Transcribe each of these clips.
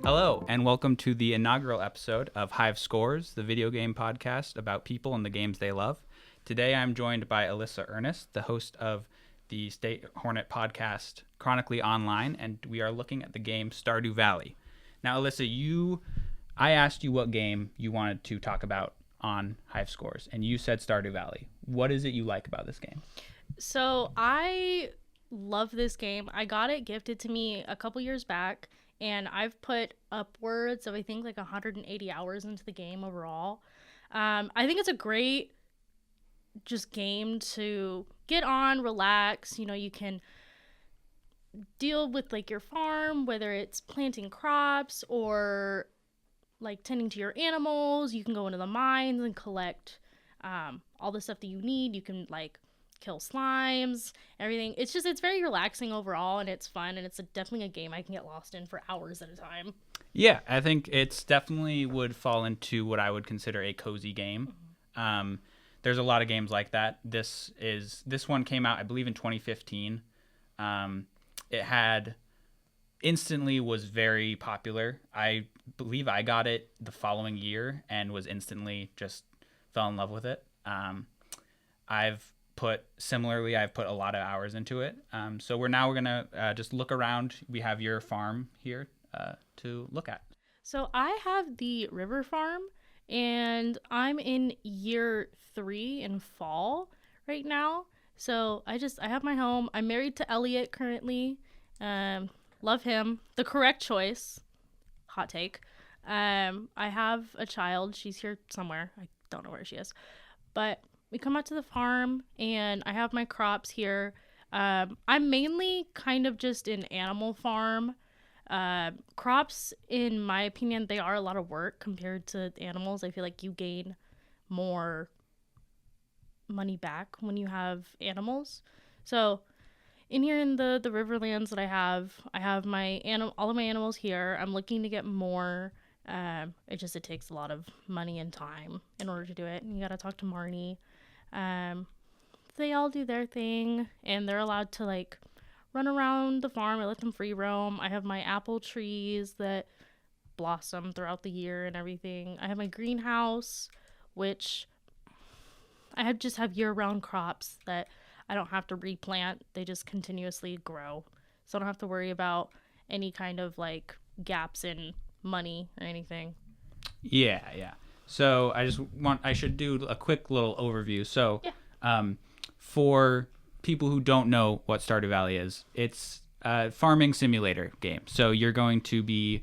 Hello, and welcome to the inaugural episode of Hive Scores, the video game podcast about people and the games they love. Today I'm joined by Alyssa Earnest, the host of the State Hornet podcast Chronically Online, and we are looking at the game Stardew Valley. Now, Alyssa, I asked you what game you wanted to talk about on Hive Scores, and you said Stardew Valley. What is it you like about this game? So I love this game. I got it gifted to me a couple years back, and I've put upwards of, I think, like 180 hours into the game overall. I think it's a great just game to get on, relax. You know, you can deal with like your farm, whether it's planting crops or like tending to your animals. You can go into the mines and collect all the stuff that you need. You can like kill slimes, everything. It's very relaxing overall, and it's fun, and it's definitely a game I can get lost in for hours at a time. Yeah, I think it's definitely would fall into what I would consider a cozy game. Mm-hmm. There's a lot of games like that. This one came out, I believe, in 2015. It had instantly was very popular. I believe I got it the following year and was instantly just fell in love with it. I've put a lot of hours into it. So we're gonna just look around. We have your farm here to look at. So I have the river farm, and I'm in year 3 in fall right now. So I have my home. I'm married to Elliot currently. Love him. The correct choice. Hot take. I have a child. She's here somewhere. I don't know where she is. But we come out to the farm, and I have my crops here. I'm mainly kind of just an animal farm. Crops, in my opinion, they are a lot of work compared to animals. I feel like you gain more money back when you have animals. So in here in the riverlands that I have all of my animals here. I'm looking to get more. It takes a lot of money and time in order to do it. And you got to talk to Marnie. They all do their thing, and they're allowed to like run around the farm. I let them free roam. I have my apple trees that blossom throughout the year and everything. I have my greenhouse, which I have year-round crops that I don't have to replant. They just continuously grow. So I don't have to worry about any kind of like gaps in money or anything. Yeah. So I should do a quick little overview. So for people who don't know what Stardew Valley is, it's a farming simulator game. So you're going to be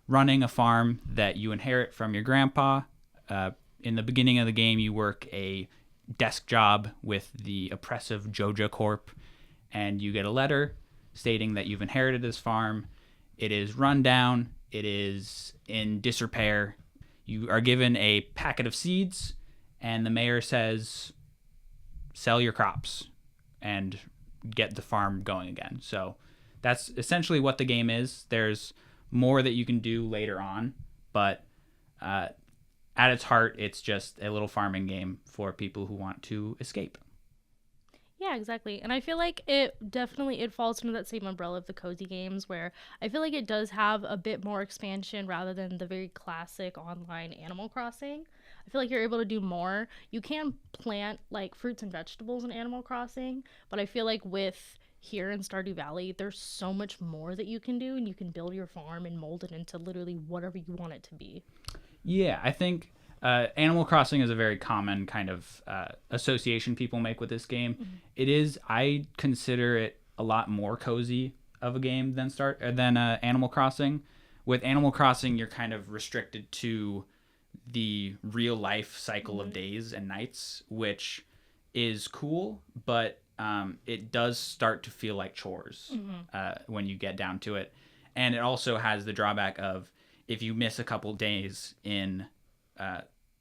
running a farm that you inherit from your grandpa. In the beginning of the game, you work a desk job with the oppressive Joja Corp, and you get a letter stating that you've inherited this farm. It is run down. It is in disrepair. You are given a packet of seeds, and the mayor says, sell your crops and get the farm going again. So that's essentially what the game is. There's more that you can do later on, but at its heart, it's just a little farming game for people who want to escape. Yeah, exactly. And I feel like it falls under that same umbrella of the cozy games, where I feel like it does have a bit more expansion rather than the very classic online Animal Crossing. I feel like you're able to do more. You can plant like fruits and vegetables in Animal Crossing, but I feel like with here in Stardew Valley, there's so much more that you can do, and you can build your farm and mold it into literally whatever you want it to be. Yeah, I think Animal Crossing is a very common kind of association people make with this game. Mm-hmm. I consider it a lot more cozy of a game than Animal Crossing. With Animal Crossing, you're kind of restricted to the real life cycle of days and nights, which is cool, but it does start to feel like chores when you get down to it. And it also has the drawback of if you miss a couple days in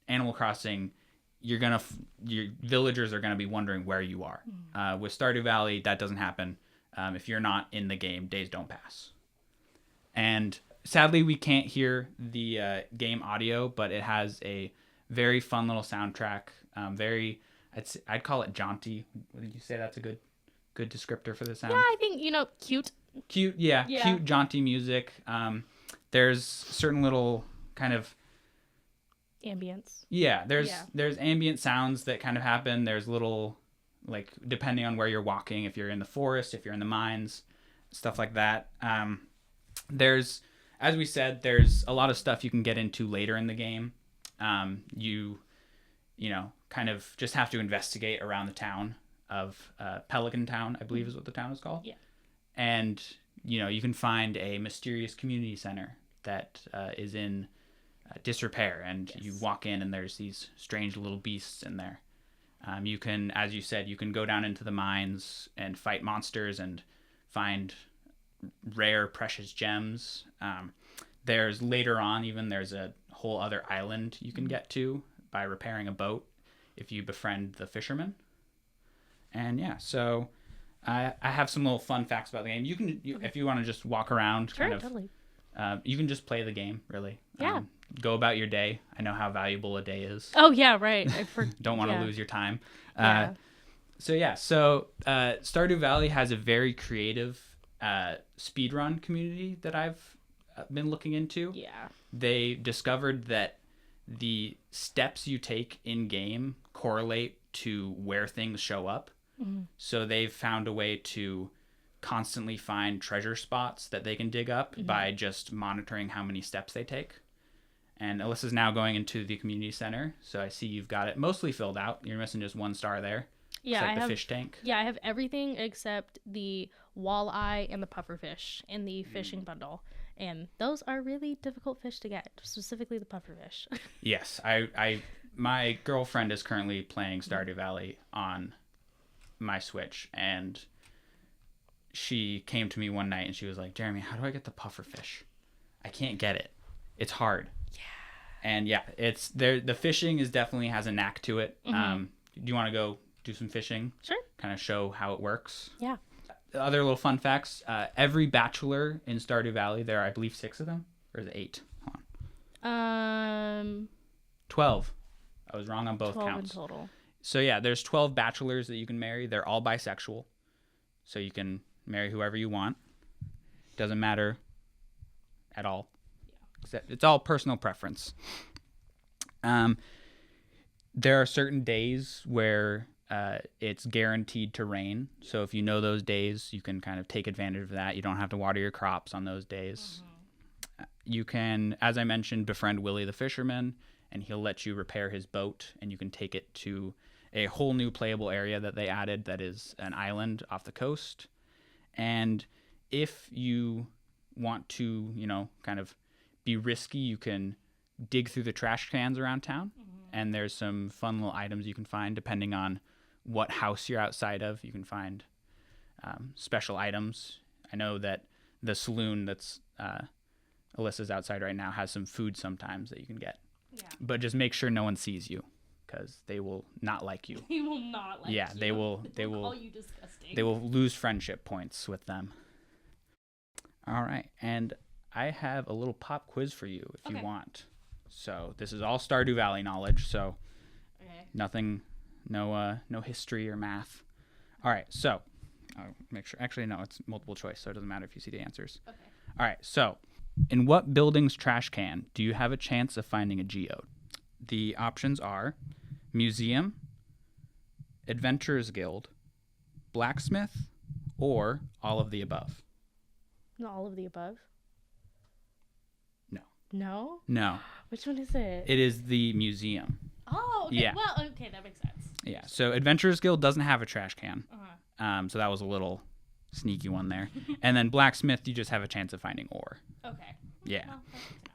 Animal Crossing, your villagers are going to be wondering where you are. With Stardew Valley, that doesn't happen. If you're not in the game, days don't pass. And sadly, we can't hear the game audio, but it has a very fun little soundtrack. I'd call it jaunty. Would you say that's a good good descriptor for the sound? Yeah, I think, cute. Cute, yeah. Cute, jaunty music. There's certain little kind of Ambience. Yeah, there's ambient sounds that kind of happen. There's little, like, depending on where you're walking, if you're in the forest, if you're in the mines, stuff like that. There's, as we said, there's a lot of stuff you can get into later in the game. Kind of just have to investigate around the town of Pelican Town, I believe is what the town is called. Yeah. And, you can find a mysterious community center that is in disrepair, and you walk in and there's these strange little beasts in there. You can, as you said, you can go down into the mines and fight monsters and find rare precious gems. There's later on even there's a whole other island you can get to by repairing a boat if you befriend the fisherman. And yeah, so I have some little fun facts about the game. You can if you want to just walk around, Sure, totally. You can just play the game, really. Yeah. Go about your day. I know how valuable a day is. Oh, yeah, right. Don't want to lose your time. Yeah. So Stardew Valley has a very creative speedrun community that I've been looking into. Yeah. They discovered that the steps you take in game correlate to where things show up. Mm-hmm. So they've found a way to constantly find treasure spots that they can dig up by just monitoring how many steps they take. And Alyssa's now going into the community center, so I see you've got it mostly filled out. You're missing just one star there. Yeah, it's like the fish tank. Yeah, I have everything except the walleye and the pufferfish in the fishing bundle. And those are really difficult fish to get, specifically the pufferfish. Yes, my girlfriend is currently playing Stardew Valley on my Switch, and she came to me one night and she was like, Jeremy, how do I get the pufferfish? I can't get it. It's hard. Yeah. And yeah, it's there. The fishing definitely has a knack to it. Do you want to go do some fishing? Sure. Kind of show how it works. Yeah. Other little fun facts. Every bachelor in Stardew Valley, there are, I believe, 6 of them. Or is it 8? Hold on. 12. I was wrong on both 12 counts. in total. So yeah, there's 12 bachelors that you can marry. They're all bisexual. So you can marry whoever you want. Doesn't matter at all. Except it's all personal preference. There are certain days where it's guaranteed to rain. So if you know those days, you can kind of take advantage of that. You don't have to water your crops on those days. You can, as I mentioned, befriend Willie the fisherman, and he'll let you repair his boat, and you can take it to a whole new playable area that they added that is an island off the coast. And if you want to, kind of be risky, you can dig through the trash cans around town, and there's some fun little items you can find depending on what house you're outside of. You can find special items. I know that the saloon that's Alyssa's outside right now has some food sometimes that you can get. Yeah. But just make sure no one sees you, because they will not like you. They will not like you. Yeah, they will call you disgusting. They will lose friendship points with them. All right, and I have a little pop quiz for you if you want. So this is all Stardew Valley knowledge, so nothing, no history or math. All right, so I'll make sure. Actually, no, it's multiple choice, so it doesn't matter if you see the answers. Okay. All right, so in what building's trash can do you have a chance of finding a geode? The options are museum, Adventurers Guild, blacksmith, or all of the above. All of the above? No. No? No. Which one is it? It is the museum. Oh, okay. Yeah. Well, okay, that makes sense. Yeah, so Adventurers Guild doesn't have a trash can. So that was a little sneaky one there. And then blacksmith, you just have a chance of finding ore. Okay. Yeah. Well, that's good to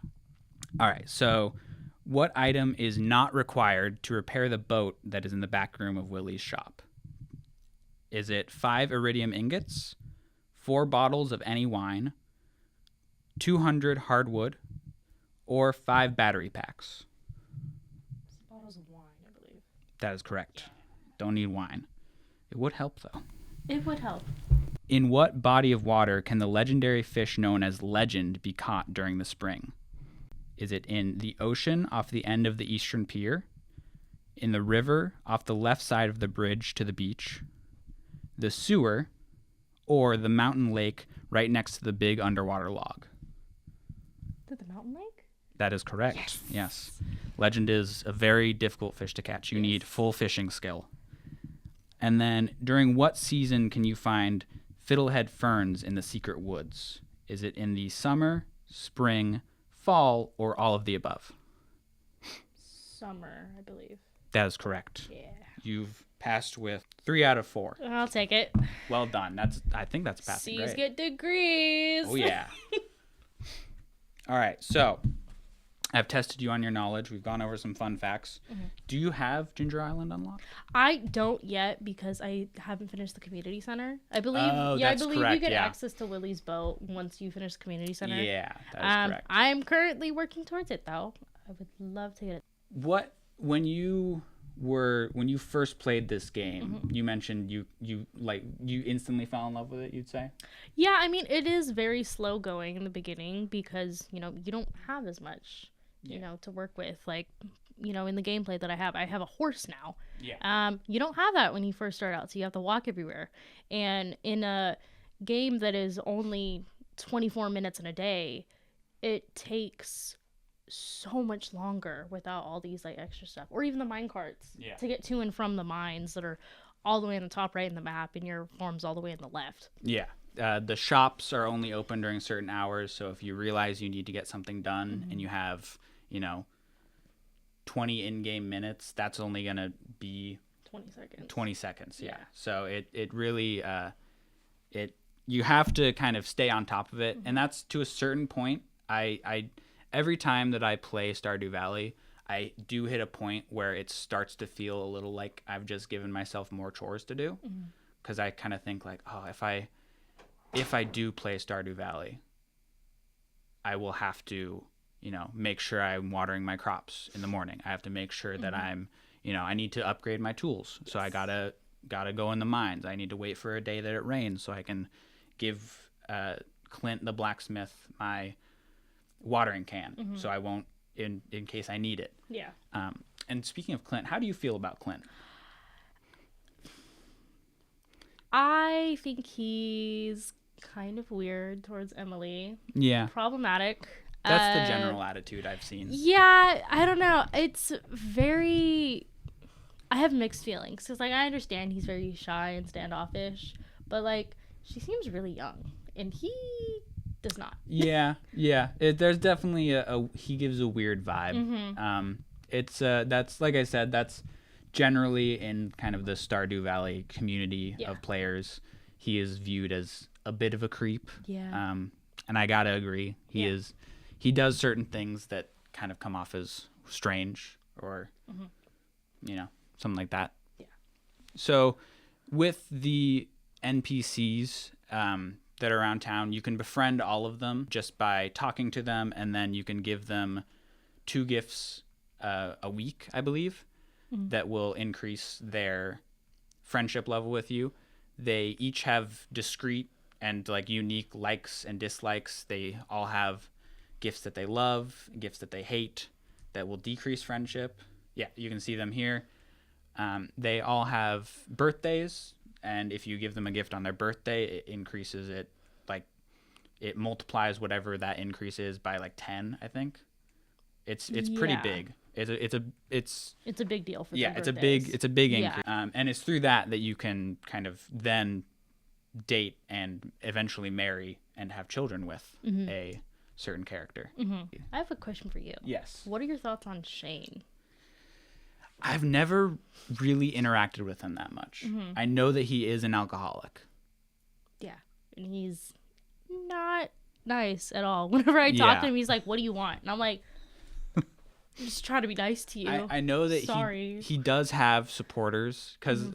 know. All right, so what item is not required to repair the boat that is in the back room of Willie's shop? Is it 5 iridium ingots, 4 bottles of any wine, 200 hardwood, or 5 battery packs? Bottles of wine, I believe. That is correct. Don't need wine. It would help, though. It would help. In what body of water can the legendary fish known as Legend be caught during the spring? Is it in the ocean off the end of the eastern pier, in the river off the left side of the bridge to the beach, the sewer, or the mountain lake right next to the big underwater log? Did the mountain lake? That is correct. Yes. Legend is a very difficult fish to catch. You need full fishing skill. And then during what season can you find fiddlehead ferns in the secret woods? Is it in the summer, spring, fall, or all of the above? Summer, I believe. That is correct. Yeah. You've passed with 3 out of 4. I'll take it. Well done. I think that's passing C's great. get degrees. Oh, yeah. All right. So I've tested you on your knowledge. We've gone over some fun facts. Mm-hmm. Do you have Ginger Island unlocked? I don't yet because I haven't finished the community center. I believe. That's I believe correct, you get access to Lily's boat once you finish the community center. Yeah, that is correct. I'm currently working towards it though. I would love to get it. When you first played this game, you mentioned you instantly fell in love with it, you'd say? Yeah, I mean it is very slow going in the beginning because, you don't have as much to work with. Like, in the gameplay that I have a horse now. Yeah. You don't have that when you first start out, so you have to walk everywhere. And in a game that is only 24 minutes in a day, it takes so much longer without all these extra stuff, or even the mine carts to get to and from the mines that are all the way on the top right in the map, and your farm's all the way on the left. Yeah. The shops are only open during certain hours, so if you realize you need to get something done and you have 20 in-game minutes, that's only gonna be 20 seconds. Yeah. So it really you have to kind of stay on top of it, and that's to a certain point. I every time that I play Stardew Valley, I do hit a point where it starts to feel a little like I've just given myself more chores to do, because I kind of think like, oh, if I do play Stardew Valley, I will have to, make sure I'm watering my crops in the morning. I have to make sure that I'm, I need to upgrade my tools. So I gotta go in the mines. I need to wait for a day that it rains so I can give Clint the blacksmith my watering can, so I won't in case I need it. Yeah. And speaking of Clint, how do you feel about Clint? I think he's kind of weird towards Emily. Yeah. Problematic. That's the general attitude I've seen. Yeah, I don't know. It's very... I have mixed feelings. Because, I understand he's very shy and standoffish. But, she seems really young. And he does not. Yeah. There's definitely he gives a weird vibe. It's that's, like I said, that's generally in kind of the Stardew Valley community of players. He is viewed as a bit of a creep. Yeah. And I gotta agree. He does certain things that kind of come off as strange or, something like that. Yeah. So with the NPCs that are around town, you can befriend all of them just by talking to them, and then you can give them 2 gifts a week, I believe, that will increase their friendship level with you. They each have discrete and unique likes and dislikes. They all have gifts that they love, gifts that they hate, that will decrease friendship. Yeah, you can see them here. They all have birthdays, and if you give them a gift on their birthday, it increases it, it multiplies whatever that increase is by 10, I think. It's pretty big. It's a big deal for them. Yeah, it's a big increase. And it's through that you can kind of then date and eventually marry and have children with a certain character. I have a question for you. Yes. What are your thoughts on Shane? I've never really interacted with him that much. I know that he is an alcoholic. Yeah, and he's not nice at all. Whenever I talk to him, he's like, "What do you want?" And I'm like, "I'm just trying to be nice to you." I know that he does have supporters, because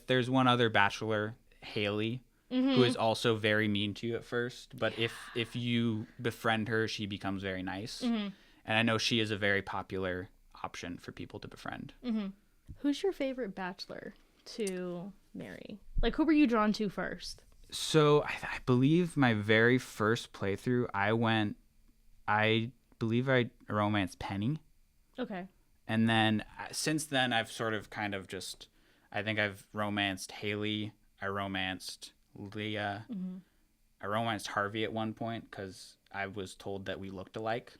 there's one other bachelor, Haley, who is also very mean to you at first, but if you befriend her, she becomes very nice. And I know she is a very popular option for people to befriend. Who's your favorite bachelor to marry? Who were you drawn to first? So I believe my very first playthrough, I believe I romanced Penny. Okay. And then since then, I've sort of kind of I think I've romanced Haley I romanced Leah. I romanced Harvey at one point because I was told that we looked alike.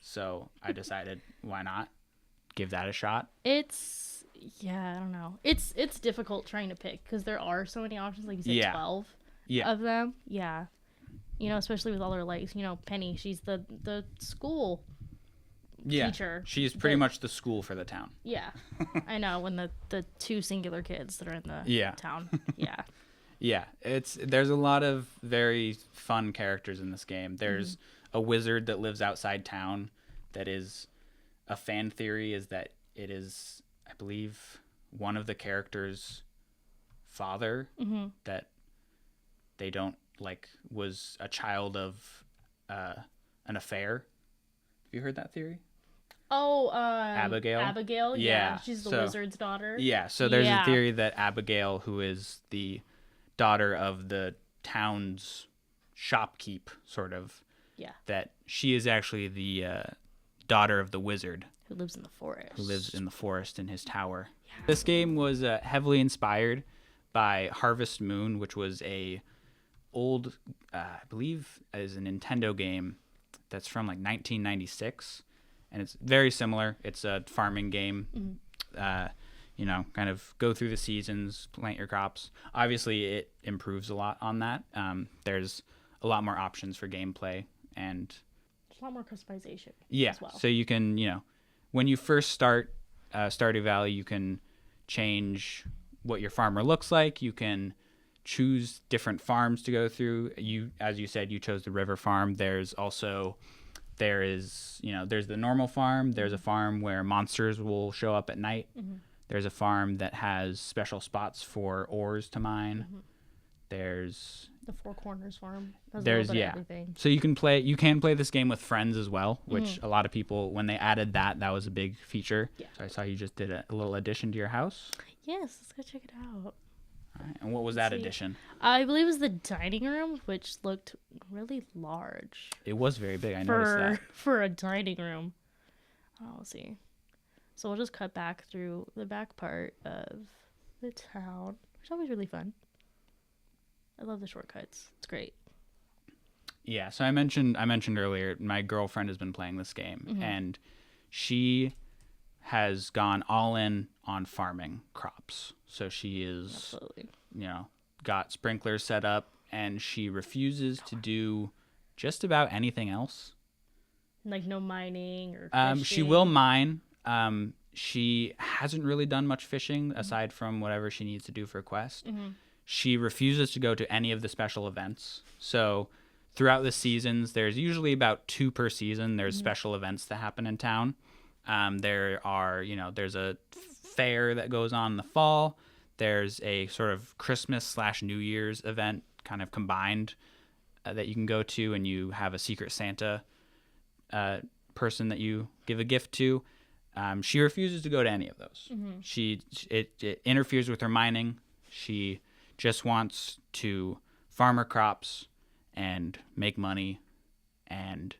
So I decided, why not give that a shot? Yeah, I don't know. It's difficult trying to pick because there are so many options. Like you said, 12 of them. Yeah. You know, especially with all their likes. You know, Penny, she's the school teacher. She's pretty much the school for the town. Yeah. I know, when the two singular kids that are in the town. Yeah. Yeah, there's a lot of very fun characters in this game. There's a wizard that lives outside town that is a fan theory is that it is, I believe, one of the characters' father that they don't like was a child of an affair. Have you heard that theory? Oh, Abigail. Abigail, yeah. She's the wizard's daughter. Yeah, so there's a theory that Abigail, who is the daughter of the town's shopkeep, sort of, that she is actually the daughter of the wizard who lives in the forest. Who lives in the forest in his tower. Yeah. This game was heavily inspired by Harvest Moon, which was a old, I believe, is a Nintendo game that's from like 1996, and it's very similar. It's a farming game. You know, kind of go through the seasons, plant your crops. Obviously, it improves a lot on that. There's a lot more options for gameplay, and there's a lot more customization as well. So you can, you know, when you first start Stardew Valley, you can change what your farmer looks like. You can choose different farms to go through. As you said, you chose the river farm. There's the normal farm. There's a farm where monsters will show up at night. There's a farm that has special spots for ores to mine. There's the Four Corners farm. There's everything. So you can play this game with friends as well, which a lot of people, when they added that was a big feature. Yeah. So I saw you just did a little addition to your house. Yes, let's go check it out. All right. And what was that addition? I believe it was the dining room, which looked really large. It was very big. I noticed that. For a dining room. Oh, let's see. So we'll just cut back through the back part of the town, which is always really fun. I love the shortcuts. It's great. Yeah, so I mentioned earlier, my girlfriend has been playing this game, and she has gone all in on farming crops. So she is, got sprinklers set up, and she refuses to do just about anything else. Like no mining or fishing? She will mine. She hasn't really done much fishing aside from whatever she needs to do for a quest. She refuses to go to any of the special events. So throughout the seasons, there's usually about 2 per season. There's special events that happen in town. There's a fair that goes on in the fall. There's a sort of Christmas/New Year's event kind of combined that you can go to, and you have a Secret Santa person that you give a gift to. She refuses to go to any of those. It interferes with her mining. She just wants to farm her crops and make money. And,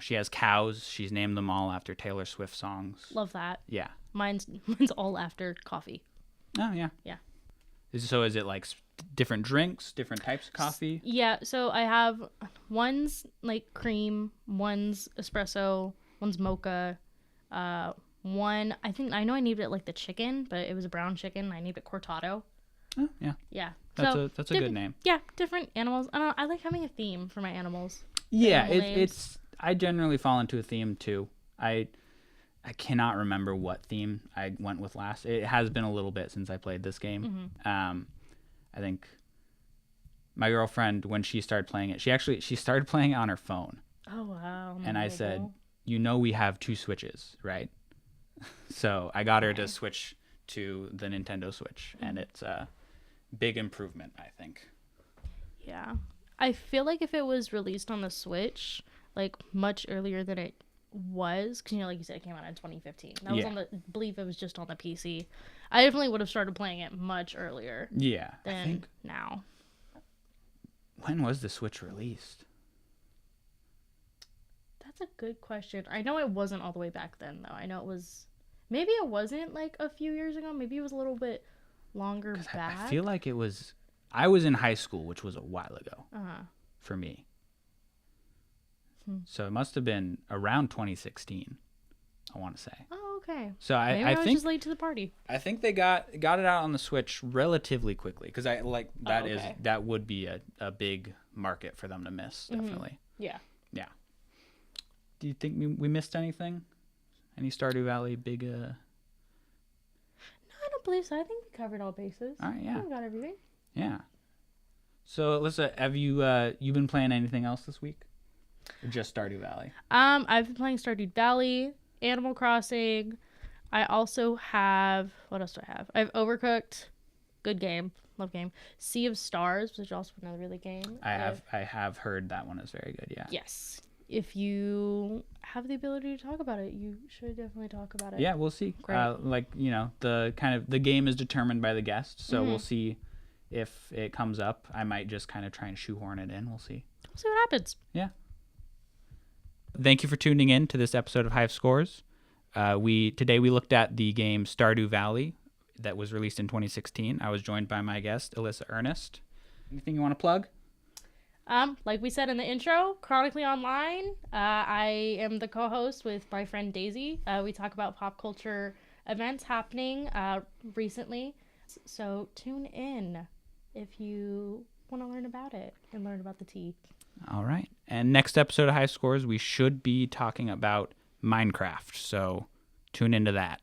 she has cows. She's named them all after Taylor Swift songs. Love that. Yeah. Mine's all after coffee. Oh, yeah. Yeah. So is it like different drinks, different types of coffee? Yeah. So I have one's like cream, one's espresso, one's mocha. One, I know I named it like the chicken, but it was a brown chicken. I named it Cortado. Oh, yeah. Yeah. That's a good name. Yeah, different animals. I don't know. I like having a theme for my animals. Yeah, I generally fall into a theme too. I cannot remember what theme I went with last. It has been a little bit since I played this game. I think my girlfriend, when she started playing it, she started playing it on her phone. Oh wow. And I said, we have 2 Switches, right? So I got her to switch to the Nintendo Switch, and it's a big improvement, I think. Yeah. I feel like if it was released on the Switch, like much earlier than it was, because like you said, it came out in 2015. That was I believe it was just on the PC. I definitely would have started playing it much earlier. Yeah. Than now. When was the Switch released? That's a good question. I know it wasn't all the way back then, though. I know it was... Maybe it wasn't, like, a few years ago. Maybe it was a little bit longer back. I feel like I was in high school, which was a while ago for me. So it must have been around 2016, I want to say. Oh, okay. So Maybe I was think just late to the party. I think they got it out on the Switch relatively quickly because that would be a big market for them to miss, definitely. Yeah. Yeah. Do you think we missed anything? Any Stardew Valley big? No, I don't believe so. I think we covered all bases. All right, yeah. We got everything. Yeah. So, Alyssa, have you been playing anything else this week? Or just Stardew Valley? I've been playing Stardew Valley, Animal Crossing. I also have, what else do I have? I have Overcooked, good game, love game. Sea of Stars, which is also another really game. I have heard that one is very good. Yeah. Yes. If you have the ability to talk about it, you should definitely talk about it. Yeah, we'll see. Great. The game is determined by the guest, so we'll see if it comes up. I might just kind of try and shoehorn it in. We'll see. We'll see what happens. Yeah. Thank you for tuning in to this episode of Hive Scores. Today we looked at the game Stardew Valley that was released in 2016. I was joined by my guest, Alyssa Earnest. Anything you want to plug? Like we said in the intro, Chronically Online. I am the co-host with my friend Daisy. We talk about pop culture events happening recently. So tune in if you want to learn about it and learn about the tea. All right. And next episode of Hive Scores, we should be talking about Minecraft. So tune into that.